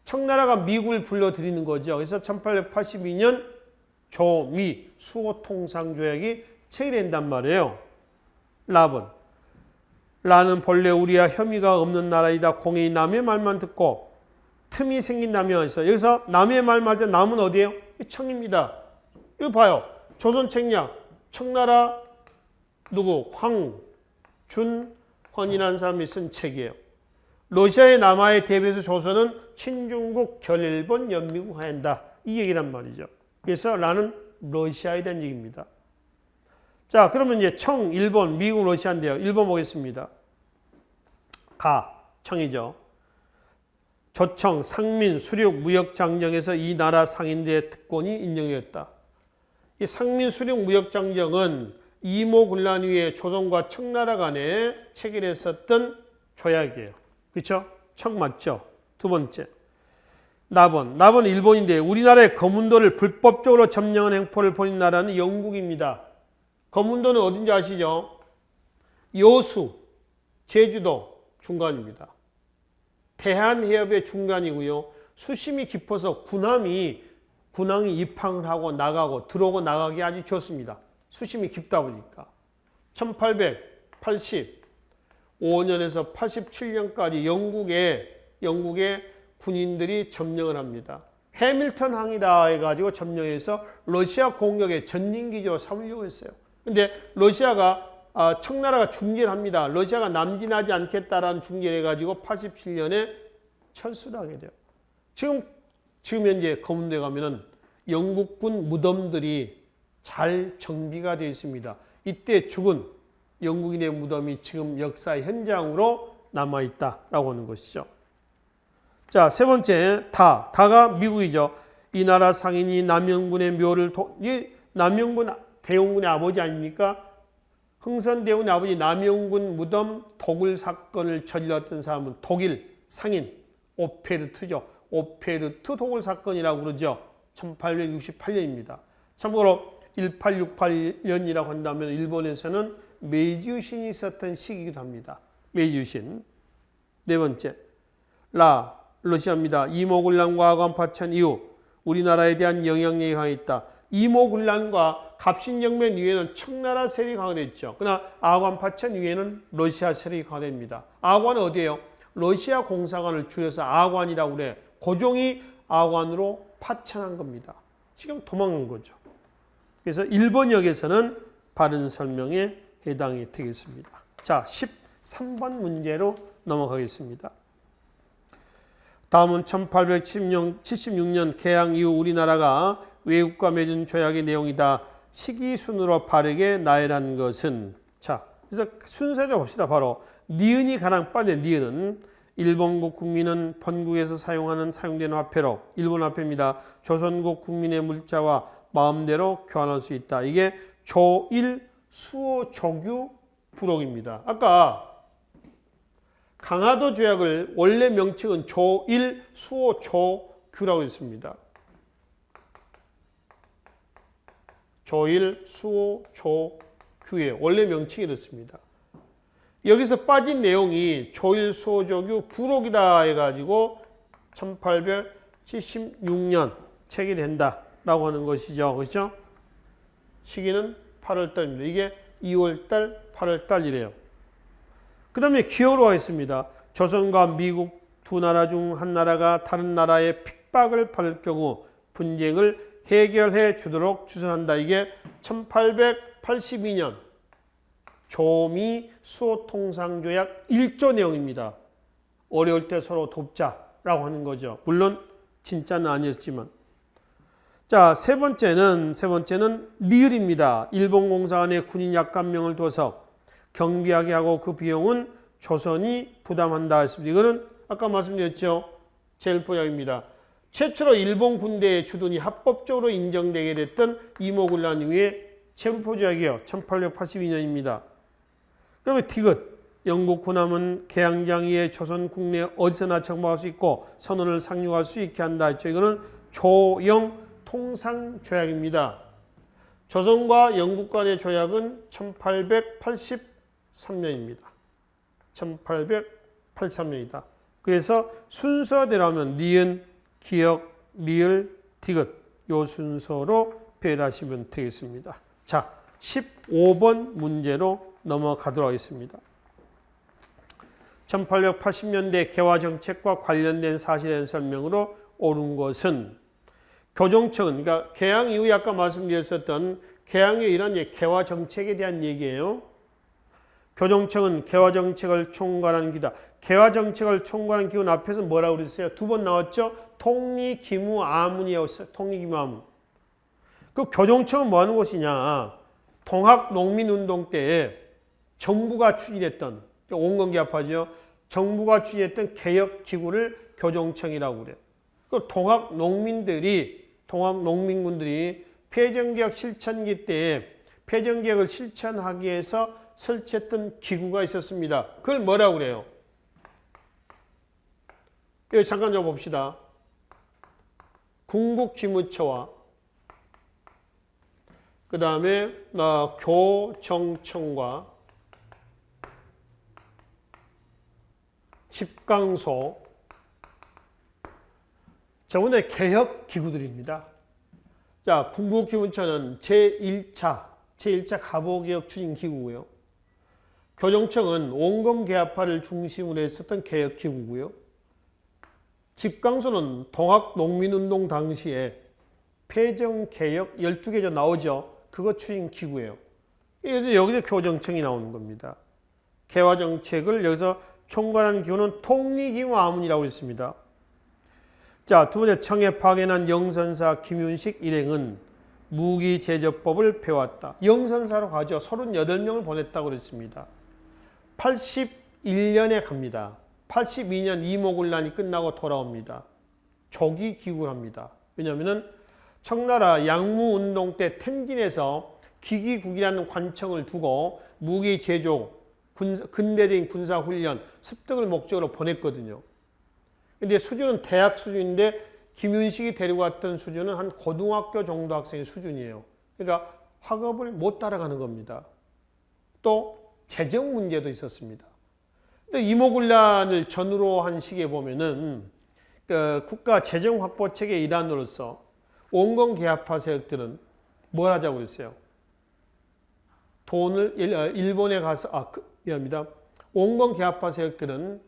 S1: 청나라가 미국을 불러들이는 거죠. 그래서 1882년 조미 수호통상조약이 체결된단 말이에요. 라는 본래 우리와 혐의가 없는 나라이다. 공연히 남의 말만 듣고 틈이 생긴다면 해서 여기서 남의 말만 할 때 남은 어디예요? 청입니다. 이거 봐요. 조선책략 청나라 누구? 황준헌이라는 사람이 쓴 책이에요. 러시아의 남하에 대비해서 조선은 친중국 결일본 연미국 하얀다. 이 얘기란 말이죠. 그래서 라는 러시아에 대한 얘기입니다. 자, 그러면 이제 청, 일본, 미국, 러시아인데요. 일본 보겠습니다. 청이죠. 조청, 상민, 수륙, 무역장정에서 이 나라 상인들의 특권이 인정되었다. 이 상민, 수륙, 무역장정은 이모군란 위에 조선과 청나라 간에 체결했었던 조약이에요. 그렇죠? 청 맞죠? 두 번째. 나번 일본인데 우리나라의 거문도를 불법적으로 점령한 행포를 벌인 나라는 영국입니다. 거문도는 어딘지 아시죠? 여수, 제주도 중간입니다. 대한해협의 중간이고요. 수심이 깊어서 군함이 입항을 하고 나가고 들어오고 나가기 아주 좋습니다. 수심이 깊다 보니까. 1885년에서 87년까지 영국의 군인들이 점령을 합니다. 해밀턴 항이다 해가지고 점령해서 러시아 공격의 전진기지로 삼으려고 했어요. 근데 러시아가 청나라가 중재를 합니다. 러시아가 남진하지 않겠다라는 중재를 해가지고 87년에 철수를 하게 돼요. 지금 현재 거문도에 가면은 영국군 무덤들이 잘 정비가 되어 있습니다. 이때 죽은 영국인의 무덤이 지금 역사의 현장으로 남아있다라고 하는 것이죠. 자, 세 번째, 다가 미국이죠. 이 나라 상인이 남영군의 묘를, 남영군 대원군의 아버지 아닙니까? 흥선대원의 아버지 남영군 무덤 도굴 사건을 저질렀던 사람은 독일 상인 오페르트죠. 오페르트 도굴 사건이라고 그러죠. 1868년입니다. 참고로 1868년이라고 한다면 일본에서는 메이지유신이 있었던 시기이기도 합니다. 메이지유신. 네 번째, 러시아입니다. 이모군란과 아관파천 이후 우리나라에 대한 영향력이 강했다. 이모군란과 갑신정변 이후에는 청나라 세력이 강화됐죠. 그러나 아관파천 이후에는 러시아 세력이 강화됩니다. 아관은 어디예요? 러시아 공사관을 줄여서 아관이라고 그래. 고종이 아관으로 파천한 겁니다. 지금 도망간 거죠. 그래서 일본역에서는 바른 설명에 해당이 되겠습니다. 자, 13번 문제로 넘어가겠습니다. 다음은 1876년 개항 이후 우리나라가 외국과 맺은 조약의 내용이다. 시기순으로 바르게 나열한 것은, 자, 그래서 순서를 봅시다. 바로 니은이 가장 빠르네. 니은은 일본국 국민은 본국에서 사용되는 화폐로, 일본 화폐입니다. 조선국 국민의 물자와 마음대로 교환할 수 있다. 이게 조일 수호 조규 부록입니다. 아까 강화도 조약을 원래 명칭은 조일 수호 조규라고 했습니다. 조일 수호 조규의 원래 명칭이 이렇습니다. 여기서 빠진 내용이 조일소조규 부록이다 해가지고 1876년 체계된다라고 하는 것이죠. 그렇죠? 시기는 8월달입니다. 이게 2월달, 8월달이래요. 그 다음에 기호로 하겠습니다. 조선과 미국 두 나라 중 한 나라가 다른 나라의 핍박을 받을 경우 분쟁을 해결해 주도록 추진한다. 이게 1882년 조미 수호통상조약 1조 내용입니다. 어려울 때 서로 돕자라고 하는 거죠. 물론 진짜는 아니었지만. 자, 세 번째는 리을입니다. 일본 공사관에 군인 약간명을 둬서 경비하게 하고 그 비용은 조선이 부담한다 했습니다. 이거는 아까 말씀드렸죠. 제1포약입니다. 최초로 일본 군대의 주둔이 합법적으로 인정되게 됐던 이모군란 이후에 제1포약이에요. 1882년입니다. 그 다음에 티귿. 영국 군함은 개항장이에 조선 국내 어디서나 정박할 수 있고 선원을 상륙할 수 있게 한다 했죠. 이거는 조영 통상조약입니다. 조선과 영국 간의 조약은 1883년입니다. 1883년이다. 그래서 순서대로라면 니은, 기역, 리을, 디귿 요 순서로 배열하시면 되겠습니다. 자, 15번 문제로 넘어가도록 하겠습니다. 1880년대 개화정책과 관련된 사실에 대한 설명으로 옳은 것은 교정청은, 그러니까 개항 이후에 아까 말씀드렸었던 개항에 의한 개화정책에 대한 얘기예요. 교정청은 개화정책을 총괄하는 기다. 개화정책을 총괄하는 기구는 앞에서 뭐라고 그랬어요? 두 번 나왔죠? 통리기무아문이라고 했어요. 통리기무아문. 그 교정청은 뭐 하는 곳이냐? 동학농민운동 때에 정부가 추진했던, 온건개합하죠. 정부가 추진했던 개혁기구를 교정청이라고 그래요. 그 동학농민군들이 폐정개혁 실천기 때에 폐정개혁을 실천하기 위해서 설치했던 기구가 있었습니다. 그걸 뭐라고 그래요? 여기 잠깐 좀 봅시다. 궁극기무처와 그 다음에 교정청과 집강소 전부 다 개혁기구들입니다. 자, 궁극기무처는 제1차 가보개혁 추진기구고요. 교정청은 온건개합화를 중심으로 했었던 개혁기구고요. 집강소는 동학농민운동 당시에 폐정개혁 12개조 나오죠. 그거 추진기구예요. 여기서 교정청이 나오는 겁니다. 개화정책을 여기서 총괄하는 기구는 통리기무아문이라고 했습니다. 자, 두 번째, 청에 파견한 영선사 김윤식 일행은 무기제조법을 배웠다. 영선사로 가죠. 38명을 보냈다고 그랬습니다. 81년에 갑니다. 82년 이모군란이 끝나고 돌아옵니다. 조기 귀국을 합니다. 왜냐하면 청나라 양무운동 때 텐진에서 기기국이라는 관청을 두고 무기제조, 근대적인 군사훈련, 습득을 목적으로 보냈거든요. 근데 수준은 대학 수준인데 김윤식이 데리고 왔던 수준은 한 고등학교 정도 학생의 수준이에요. 그러니까 학업을 못 따라가는 겁니다. 또 재정 문제도 있었습니다. 근데 이모군란을 전후로 한 시기에 보면은 국가 재정 확보 체계의 일환으로서 온건개합화 세력들은 뭘 하자고 그랬어요? 돈을 일본에 가서 미안합니다. 온건개합화 세력들은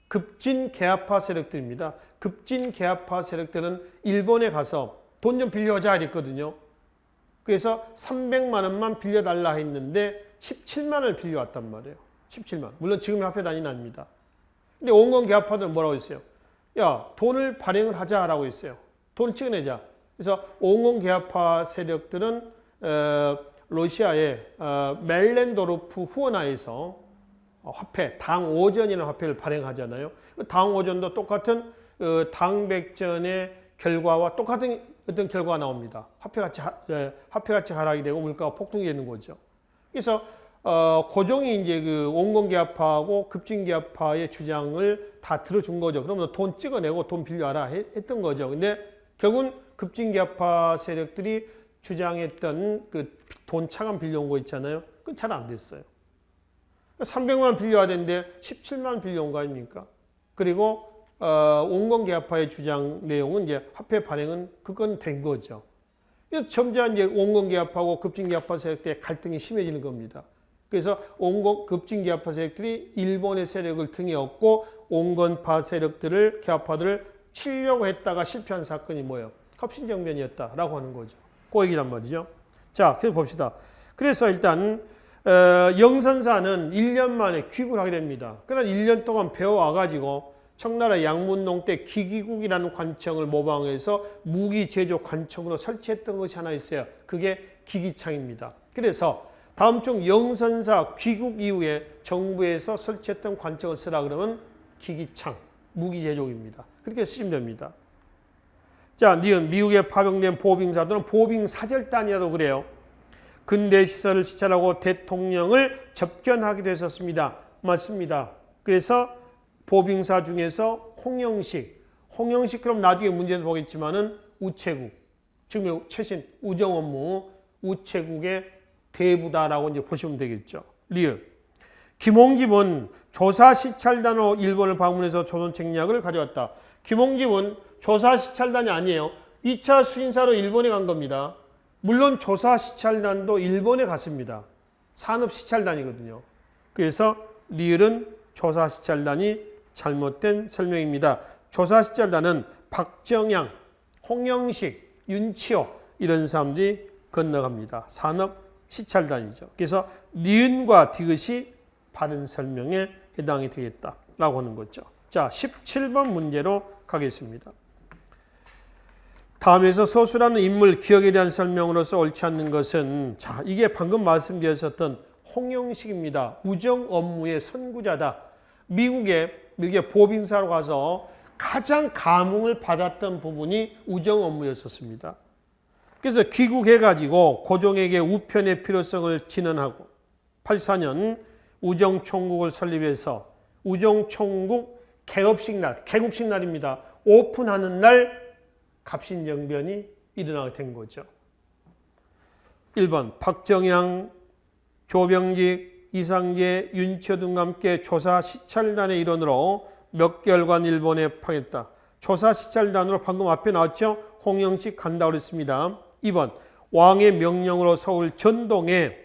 S1: 급진개합화 세력들입니다. 급진개합화 세력들은 일본에 가서 돈 좀 빌려오자 이랬거든요. 그래서 300만 원만 빌려달라 했는데 17만 원을 빌려왔단 말이에요. 17만. 물론 지금의 화폐 단위는 아닙니다. 근데 온건개합화들은 뭐라고 했어요? 야, 돈을 발행을 하자라고 했어요. 돈을 찍어내자. 그래서 온건개합화 세력들은 러시아의 멜렌도르프 후원하에서 화폐, 당오전이라는 화폐를 발행하잖아요. 당오전도 똑같은 당백전의 결과와 똑같은 어떤 결과가 나옵니다. 화폐가치 하락이 되고 물가가 폭등이 되는 거죠. 그래서 고종이 이제 그 온건개합화하고 급진개합화의 주장을 다 들어준 거죠. 그러면 돈 찍어내고 돈 빌려와라 했던 거죠. 근데 결국은 급진개합화 세력들이 주장했던 그 돈 차감 빌려온 거 있잖아요. 그건 잘 안 됐어요. 300만 원 빌려야 되는데 17만 원 빌려온 거 아닙니까? 그리고 온건계약파의 주장 내용은 이제 화폐 발행은 그건 된 거죠. 점차 이제 온건계약파하고 급진계약파 세력들의 갈등이 심해지는 겁니다. 그래서 급진계약파 세력들이 일본의 세력을 등에 업고 온건파 세력들을 계약파들을 치려고 했다가 실패한 사건이 뭐예요? 갑신정변이었다라고 하는 거죠. 그 얘기란 말이죠. 자, 그래서 봅시다. 그래서 일단 영선사는 1년 만에 귀국을 하게 됩니다. 그러나 1년 동안 배워와가지고 청나라 양문동 때 기기국이라는 관청을 모방해서 무기 제조 관청으로 설치했던 것이 하나 있어요. 그게 기기창입니다. 그래서 다음 중 영선사 귀국 이후에 정부에서 설치했던 관청을 쓰라 그러면 기기창, 무기 제조입니다. 그렇게 쓰시면 됩니다. 자, 니은 미국에 파병된 보빙사들은 보빙사절단이라고 그래요. 근대 시설을 시찰하고 대통령을 접견하기도 했었습니다. 맞습니다. 그래서 보빙사 중에서 홍영식 그럼 나중에 문제에서 보겠지만은 우체국, 지금 최신 우정 업무 우체국의 대부다라고 이제 보시면 되겠죠. 리을. 김홍집은 조사 시찰단으로 일본을 방문해서 조선 책략을 가져왔다. 김홍집은 조사 시찰단이 아니에요. 2차 수신사로 일본에 간 겁니다. 물론 조사 시찰단도 일본에 갔습니다. 산업 시찰단이거든요. 그래서 리을은 조사 시찰단이 잘못된 설명입니다. 조사 시찰단은 박정양, 홍영식, 윤치호 이런 사람들이 건너갑니다. 산업 시찰단이죠. 그래서 니은과 디귿이 바른 설명에 해당이 되겠다라고 하는 거죠. 자, 17번 문제로 가겠습니다. 다음에서 서수라는 인물 기억에 대한 설명으로서 옳지 않는 것은 자, 이게 방금 말씀드렸었던 홍영식입니다. 우정 업무의 선구자다. 미국에 보빙사로 가서 가장 감흥을 받았던 부분이 우정 업무였었습니다. 그래서 귀국해가지고 고종에게 우편의 필요성을 진언하고 84년 우정총국을 설립해서 우정총국 개업식 날, 개국식 날입니다. 오픈하는 날 갑신정변이 일어나게 된 거죠. 1번 박정양, 조병직, 이상재, 윤치호 등과 함께 조사 시찰단의 일원으로 몇 개월간 일본에 파견했다. 조사 시찰단으로 방금 앞에 나왔죠. 홍영식 간다고 그랬습니다. 2번 왕의 명령으로 서울 전동에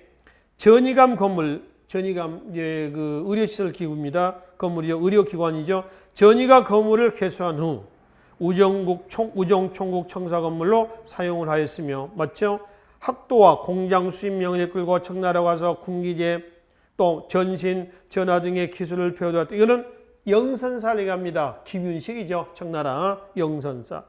S1: 전이감 건물, 전이감 그 의료시설 기구입니다. 건물이죠. 의료기관이죠. 전이가 건물을 개수한 후 우정총국 청사 건물로 사용을 하였으며 맞죠? 학도와 공장 수입 명을 끌고 청나라 가서 군기제 또 전신, 전화 등의 기술을 배워두었다. 이거는 영선사를 얘기합니다. 김윤식이죠. 청나라 영선사.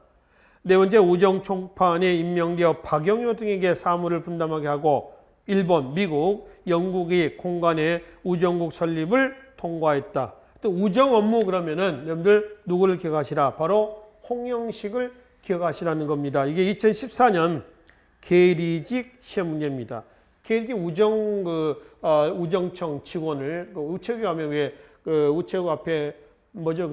S1: 네 번째 우정총판에 임명되어 박영효 등에게 사무를 분담하게 하고 일본, 미국, 영국이 공간에 우정국 설립을 통과했다. 또 우정 업무 그러면은 여러분들 누구를 기억하시라? 바로 홍영식을 기억하시라는 겁니다. 이게 2014년 계리직 시험 문제입니다. 계리직 우정청 직원을 우체국 가면 왜 우체국 앞에 뭐죠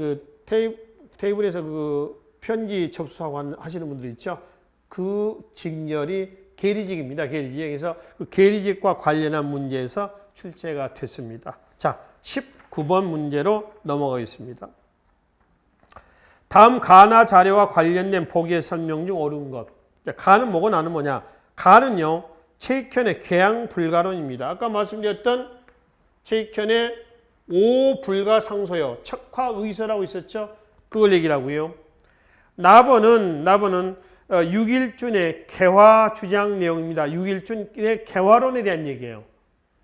S1: 테이블에서 편지 접수하고 하시는 분들 있죠. 그 직렬이 계리직입니다. 계리직. 그래서 그 계리직과 관련한 문제에서 출제가 됐습니다. 자, 19번 문제로 넘어가겠습니다. 다음 가나 자료와 관련된 보기의 설명 중 옳은 것. 가는 뭐고 나는 뭐냐? 가는요, 최익현의 개양불가론입니다. 아까 말씀드렸던 최익현의 오불가상소요, 척화의서라고 있었죠? 그걸 얘기를 하고요. 나번은 6일준의 개화 주장 내용입니다. 6일준의 개화론에 대한 얘기예요.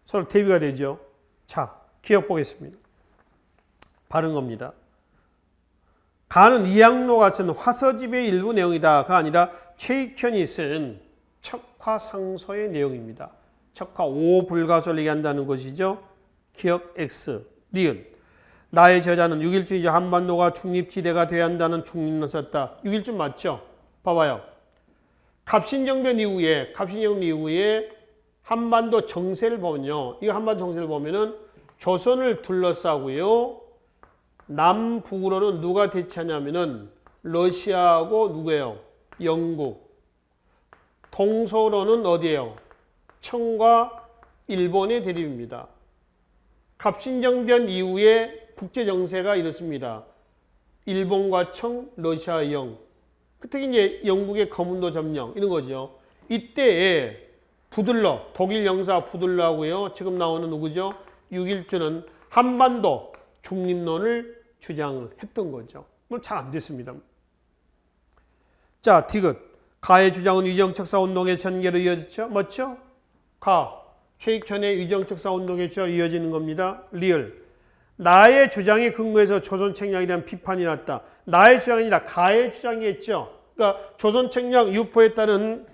S1: 서로 대비가 되죠. 자, 기억 보겠습니다. 바른 겁니다. 가는 이양로가 쓴 화서집의 일부 내용이다가 아니라 최익현이 쓴 척화상소의 내용입니다. 척화 오불가소를 얘기한다는 것이죠. 기억 X, 니은. 나의 저자는 6일준이죠. 한반도가 중립지대가 돼야 한다는 중립론을 썼다. 6일준 맞죠? 봐봐요. 갑신정변 이후에 한반도 정세를 보면요. 이거 한반도 정세를 보면은 조선을 둘러싸고요. 남북으로는 누가 대치하냐면은 러시아하고 누구예요? 영국. 동서로는 어디예요? 청과 일본의 대립입니다. 갑신정변 이후에 국제 정세가 이렇습니다. 일본과 청, 러시아의 영, 특히 이제 영국의 거문도 점령 이런 거죠. 이때에 부들러, 독일 영사 부들러하고요. 지금 나오는 누구죠? 육일주는 한반도 중립론을 주장을 했던 거죠. 물론 잘 안 됐습니다. 자, 디귿. 가의 주장은 위정척사 운동의 전개로 이어졌죠. 맞죠? 가. 최익천의 위정척사 운동의 주장으로 이어지는 겁니다. 리을. 나의 주장에 근거해서 조선 책략에 대한 비판이 났다. 나의 주장이 아니라 가의 주장이었죠. 그러니까 조선 책략 유포에 따른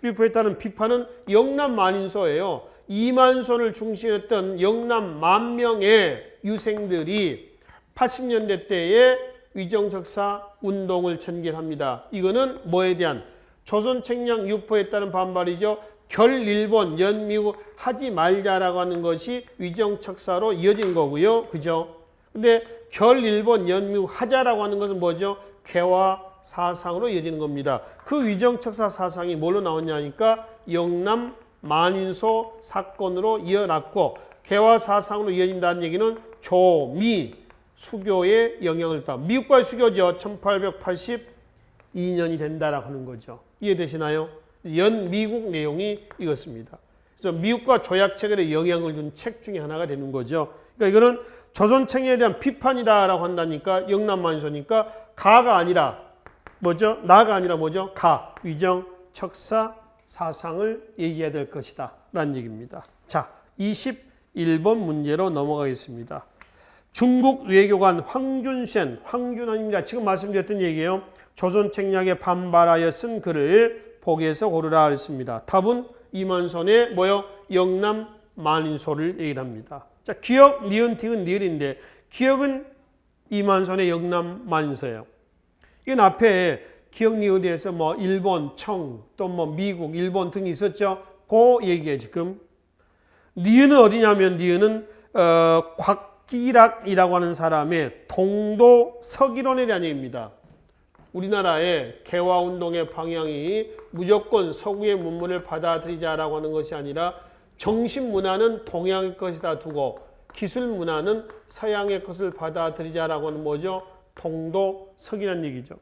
S1: 비판은 영남 만인소예요. 이만소를 중심했던 영남 만 명의 유생들이 80년대 때에 위정척사 운동을 전개합니다. 이거는 뭐에 대한 조선 책략 유포에 따른 반발이죠. 결 일본, 연 미국 하지 말자라고 하는 것이 위정척사로 이어진 거고요. 그죠? 근데 결 일본, 연 미국 하자라고 하는 것은 뭐죠? 개화 사상으로 이어지는 겁니다. 그 위정척사 사상이 뭘로 나왔냐 하니까 영남 만인소 사건으로 이어났고 개화 사상으로 이어진다는 얘기는 조미 수교의 영향을 따 미국과의 수교죠. 1882년이 된다라고 하는 거죠. 이해되시나요? 연 미국 내용이 이것입니다. 그래서 미국과 조약 체결에 영향을 준 책 중에 하나가 되는 거죠. 그러니까 이거는 조선 책에 대한 비판이다라고 한다니까 영남 만인소니까 가가 아니라 뭐죠? 나가 아니라 뭐죠? 가 위정 척사 사상을 얘기해야 될 것이다 라는 얘기입니다. 자, 21번 문제로 넘어가겠습니다. 중국 외교관 황준환입니다. 지금 말씀드렸던 얘기예요. 조선 책략에 반발하여 쓴 글을 보기에서 고르라 했습니다. 답은 이만선의 뭐요? 영남 만인소를 얘기를 합니다. 자, 기역, 니은, 디귿, 리을인데 기역은 이만선의 영남 만인소예요. 이건 앞에 기역, 니을에서 뭐 일본, 청, 또 뭐 미국, 일본 등이 있었죠. 그 얘기에 지금 니은은 어디냐면 니은은 곽기락이라고 하는 사람의 동도 서기론에 대한 얘기입니다. 우리나라의 개화운동의 방향이 무조건 서구의 문물을 받아들이자라고 하는 것이 아니라 정신문화는 동양의 것이다 두고 기술문화는 서양의 것을 받아들이자라고 하는 뭐죠? 동도석이라는 얘기죠.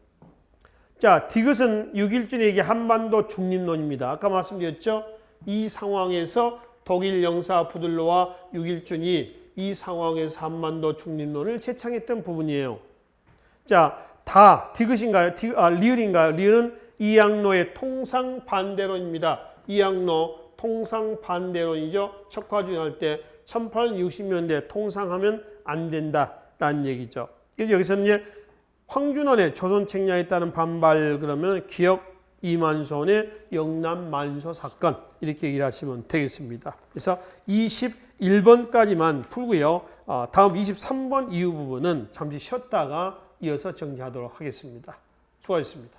S1: 자, 디귿은 6.1주 얘기 한반도 중립론입니다. 아까 말씀드렸죠? 이 상황에서 독일 영사 부들러와 6.1준이 이 상황에서 한반도 중립론을 제창했던 부분이에요. 자, 다 디귿인가요? 리을인가요? 리을은 이양로의 통상반대론입니다. 이양로 통상반대론이죠. 척화주의할 때 1860년대 통상하면 안 된다라는 얘기죠. 그래서 여기서는 이제 황준원의 조선 책략에 따른 반발 그러면 기역 이만선의 영남 만인소 사건 이렇게 얘기를 하시면 되겠습니다. 그래서 21번까지만 풀고요. 다음 23번 이후 부분은 잠시 쉬었다가 이어서 정리하도록 하겠습니다. 수고하셨습니다.